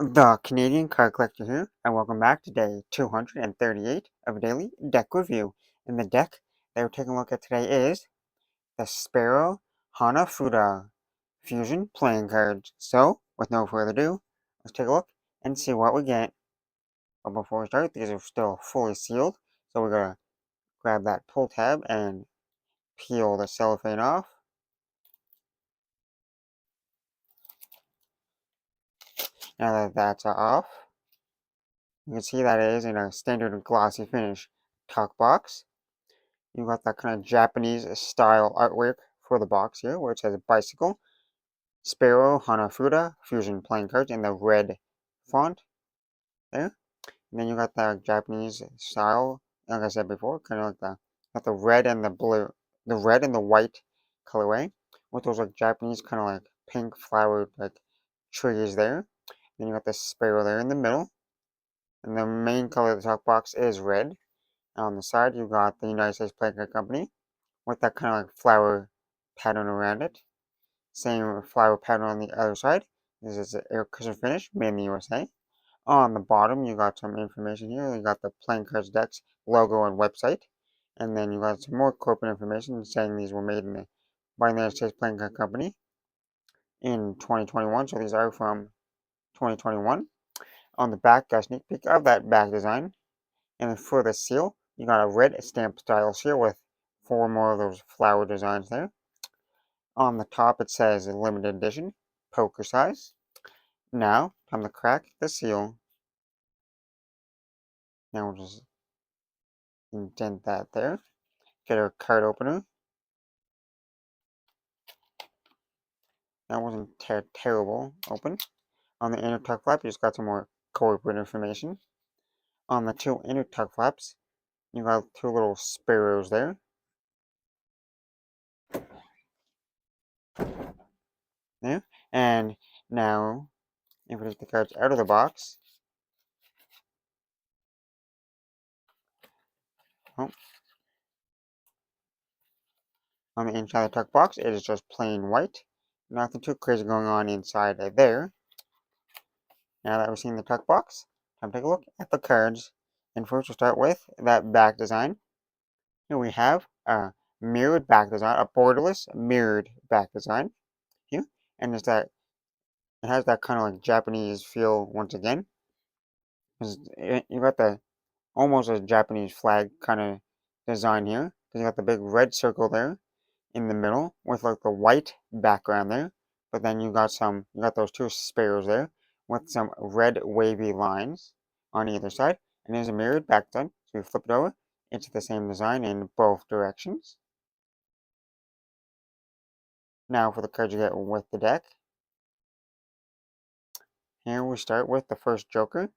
The Canadian Card Collector here, and welcome back to day 238 of Daily Deck Review. And the deck that we're taking a look at today is the Sparrow HanaFuda Fusion Playing Cards. So, with no further ado, let's take a look and see what we get. But before we start, these are still fully sealed, so we're going to grab that pull tab and peel the cellophane off. Now that that's off, you can see that it is in a standard glossy finish tuck box. You got that kind of Japanese style artwork for the box here, where it says bicycle, Sparrow HanaFuda Fusion playing cards in the red font there. And then you got the Japanese style, like I said before, kind of like the red and the blue, the red and the white colorway, with those like Japanese kind of like pink flowered like trees there. Then you got the sparrow there in the middle, and the main color of the top box is red. On the side, you got the United States Playing Card Company with that kind of like flower pattern around it. Same flower pattern on the other side. This is an air cushion finish, made in the USA. On the bottom, you got some information here. You got the Playing Cards Decks logo and website. And then you got some more corporate information saying these were made by the United States Playing Card Company in 2021. So these are from 2021. On the back, got a sneak peek of that back design. And then for the seal, you got a red stamp style seal with 4 more of those flower designs there. On the top it says limited edition, poker size. Now, time to crack the seal. Now we'll just indent that there. Get our card opener. That wasn't terrible open. On the inner tuck flap, you just got some more corporate information. On the 2 inner tuck flaps, you got 2 little sparrows there. There. And now, if we take the cards out of the box, oh, on the inside of the tuck box, it is just plain white. Nothing too crazy going on inside there. Now that we've seen the tuck box, time to take a look at the cards. And first we'll start with that back design. Here we have a mirrored back design, a borderless mirrored back design here. And it's that it has that kind of like Japanese feel once again. You got the almost a Japanese flag kind of design here. Because you got the big red circle there in the middle with like the white background there. But then you got those 2 sparrows there with some red wavy lines on either side. And there's a mirrored back design. So you flip it over, it's the same design in both directions. Now for the cards you get with the deck. Here we start with the first Joker.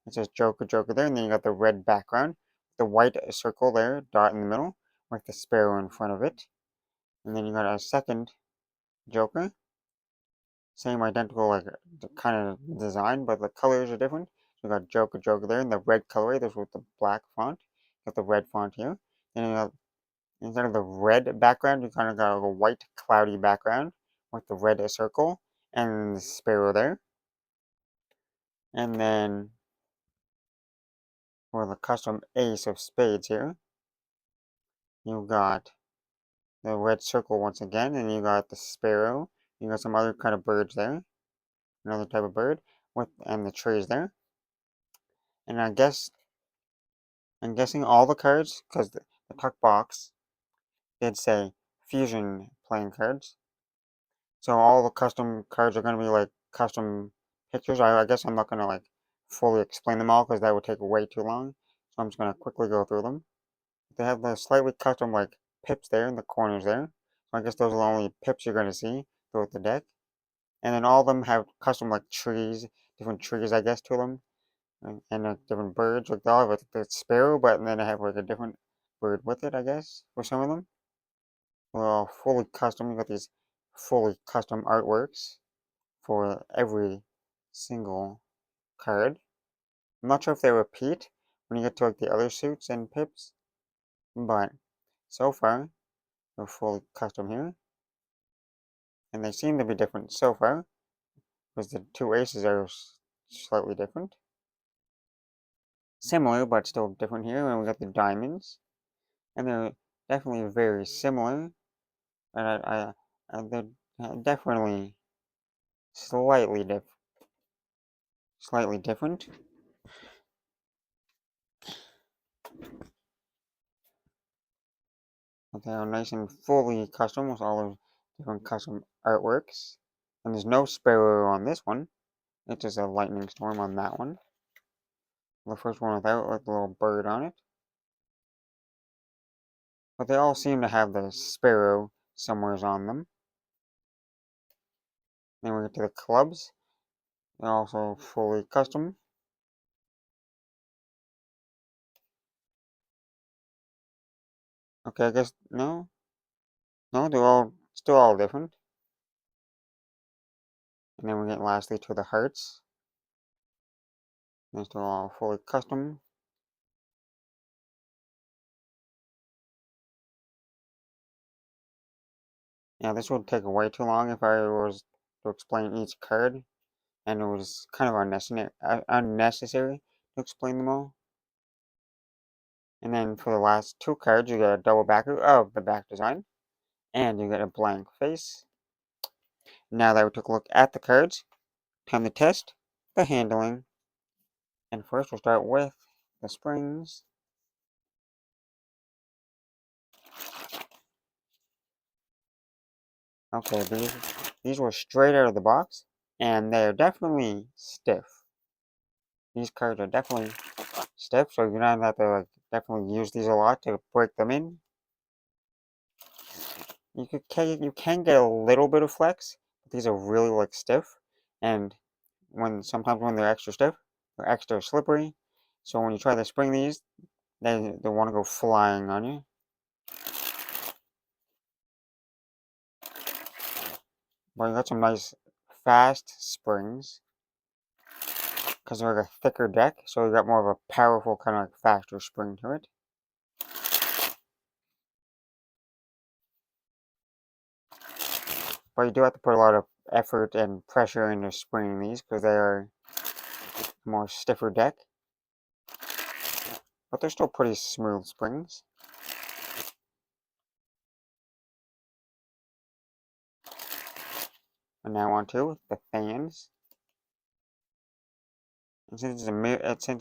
It says Joker, Joker there, and then you got the red background, the white circle there, dot in the middle, with the sparrow in front of it. And then you got a second Joker. Same identical like kind of design, but the colors are different. So you got Joker, Joker there in the red colorway. This with the black font. You got the red font here. Then you got, instead of the red background, you kind of got a white cloudy background with the red circle and the sparrow there. And then for the custom ace of spades here, you got the red circle once again, and you got the sparrow. You got some other kind of birds there, another type of bird and the trees there. And I'm guessing all the cards, because the tuck box did say fusion playing cards. So all the custom cards are going to be like custom pictures. I guess I'm not going to like fully explain them all because that would take way too long. So I'm just going to quickly go through them. They have the slightly custom like pips there in the corners there. So I guess those are the only pips you're going to see throughout the deck. And then all of them have custom like trees, different trees I guess to them. And different birds. Like they all have a sparrow, but then they have like a different bird with it, I guess, for some of them. Well, fully custom. You got these fully custom artworks for every single card. I'm not sure if they repeat when you get to like the other suits and pips, but so far they're fully custom here, and they seem to be different so far because the 2 aces are slightly different. Similar, but still different here. And we got the diamonds. And they're definitely very similar. And they're definitely slightly different. But they are nice and fully custom with all the different custom artworks. And there's no sparrow on this one. It's just a lightning storm on that one. The first one without like the little bird on it. But they all seem to have the sparrow somewheres on them. Then we get to the clubs. They're also fully custom. Okay, I guess no. No, they're all still all different. And then we get lastly to the hearts. They're still all fully custom. Yeah, this would take way too long if I was to explain each card, and it was kind of unnecessary to explain them all. And then for the last two cards, you get a double backer of the back design, and you get a blank face. Now that we took a look at the cards, time to test the handling. And first we'll start with the springs. Okay, these were straight out of the box, and they're definitely stiff. These cards are definitely stiff, so you're gonna have to like definitely use these a lot to break them in. You can get a little bit of flex, but these are really like stiff, and sometimes when they're extra stiff, they're extra slippery. So when you try to spring these, they want to go flying on you. But you got some nice fast springs because they're like a thicker deck, so you got more of a powerful kind of like faster spring to it. But you do have to put a lot of effort and pressure into springing these because they are a more stiffer deck. But they're still pretty smooth springs. And now on to the fans. And since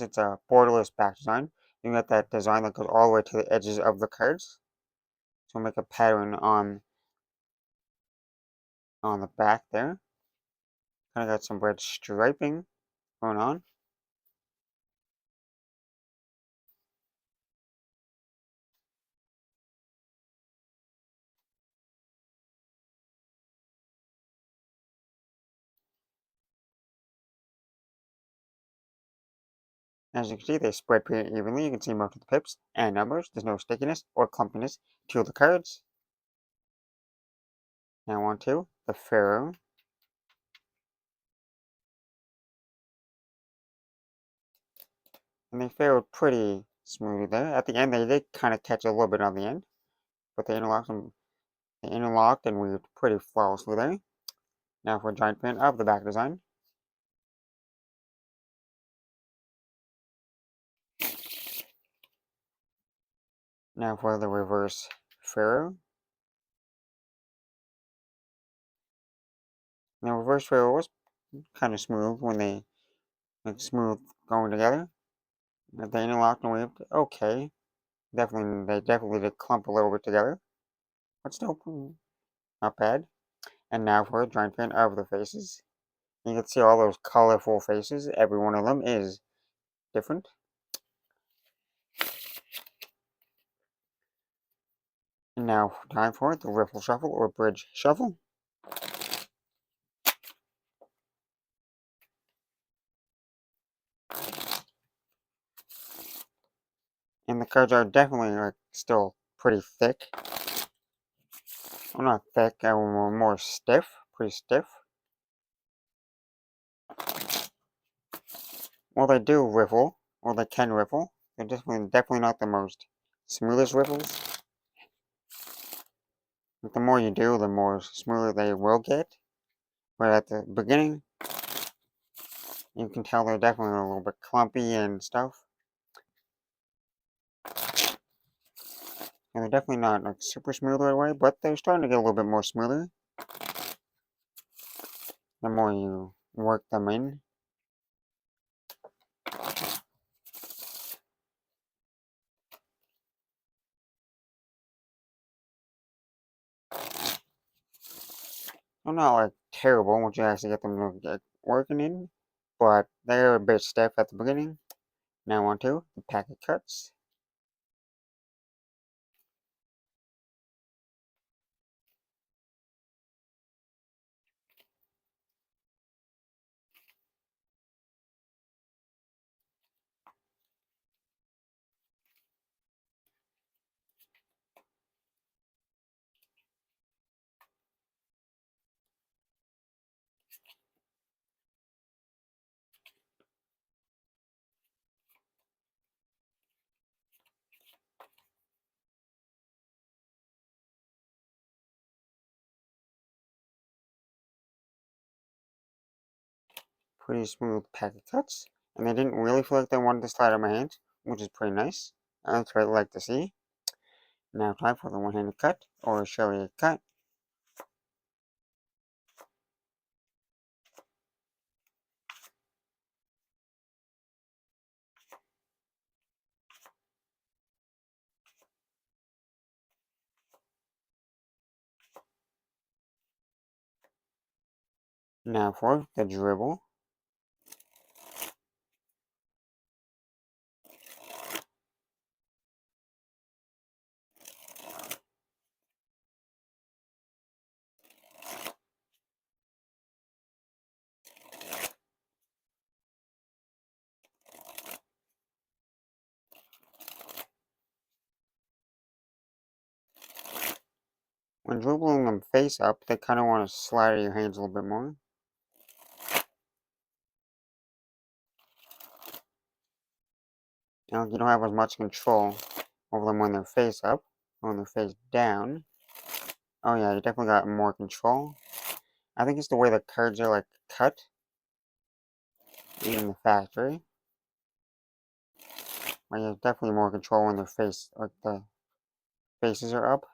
it's a borderless back design, you got that design that goes all the way to the edges of the cards. So we'll make a pattern on the back there. Kind of got some red striping going on. As you can see, they spread pretty evenly. You can see most of the pips and numbers. There's no stickiness or clumpiness to the cards. Now on to the Pharaoh. And they failed pretty smoothly there. At the end, they did kind of catch a little bit on the end, but they interlocked and weaved pretty flawlessly there. Now for a giant fan of the back design. Now for the reverse Pharaoh. Now reverse Pharaoh was kind of smooth when they smooth going together. But they interlocked and weaved okay. They definitely did clump a little bit together, but still not bad. And now for a giant fan of the faces. You can see all those colorful faces. Every one of them is different. And now time for the riffle shuffle or bridge shuffle. And the cards are definitely like still pretty thick. Well, not thick, more stiff, pretty stiff. Well, they do riffle, or they can riffle. They're definitely not the most smoothest riffles. But the more you do, the more smoother they will get. But at the beginning, You can tell they're definitely a little bit clumpy and stuff. And they're definitely not like super smooth right away, but they're starting to get a little bit more smoother the more you work them in. They're not like terrible once you actually get them to get working in, but they're a bit stiff at the beginning. Now on to the packet cuts. Pretty smooth packet cuts, and they didn't really feel like they wanted to slide on my hands, which is pretty nice. That's what I like to see. Now time for the one-handed cut, or show you a cut. Now for the dribble. When dribbling them face up, they kind of want to slide your hands a little bit more. Now you don't have as much control over them when they're face up, when they're face down. Oh yeah, you definitely got more control. I think it's the way the cards are like cut in the factory. Well, you have definitely more control when their face, like the faces are up.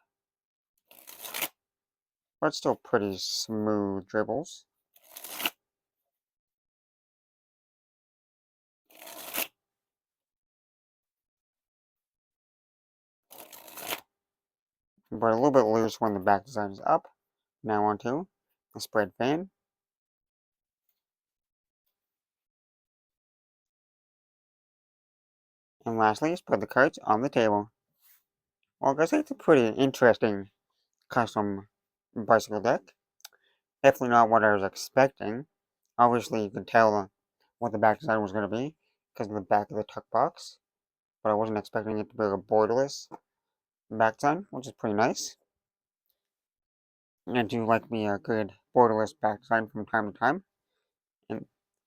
But still pretty smooth dribbles. But a little bit loose when the back design is up. Now onto the spread fan. And lastly, spread the cards on the table. Well, I guess it's a pretty interesting custom bicycle deck. Definitely not what I was expecting. Obviously, you could tell what the back design was going to be because of the back of the tuck box. But I wasn't expecting it to be a borderless back design, which is pretty nice. I do like me a good borderless back design from time to time. And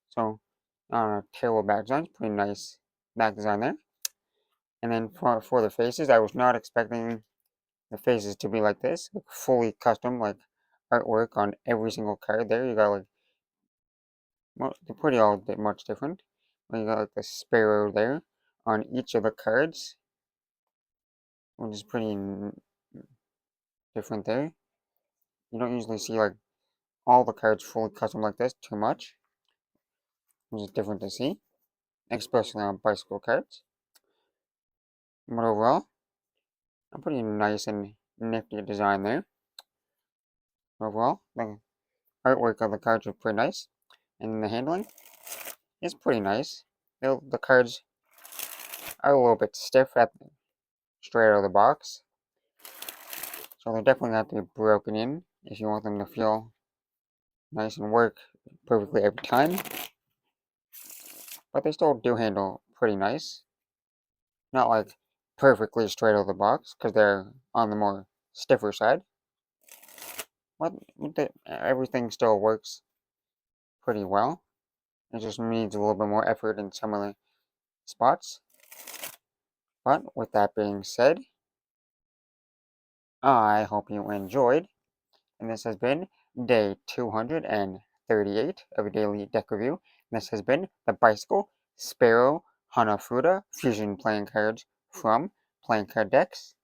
so, table back design, pretty nice back design there. And then for the faces, I was not expecting the faces to be like this, like fully custom, like artwork on every single card there. You got like, well, they're pretty all much different. You got like the Sparrow there on each of the cards, which is pretty different there. You don't usually see like all the cards fully custom like this too much, which is different to see, especially on bicycle cards. But overall, a pretty nice and nifty design there. Overall, the artwork of the cards is pretty nice, and the handling is pretty nice. The cards are a little bit stiff at straight out of the box, so they definitely have to be broken in if you want them to feel nice and work perfectly every time. But they still do handle pretty nice. Not like perfectly straight out of the box, because they're on the more stiffer side. But everything still works pretty well. It just needs a little bit more effort in some of the spots. But with that being said, I hope you enjoyed, and this has been day 238 of a daily deck review. This has been the Bicycle Sparrow HanaFuda Fusion playing cards from Playing Card Decks.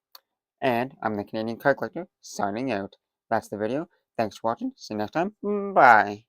And I'm the Canadian Card Collector signing out. That's the video. Thanks for watching. See you next time. Bye.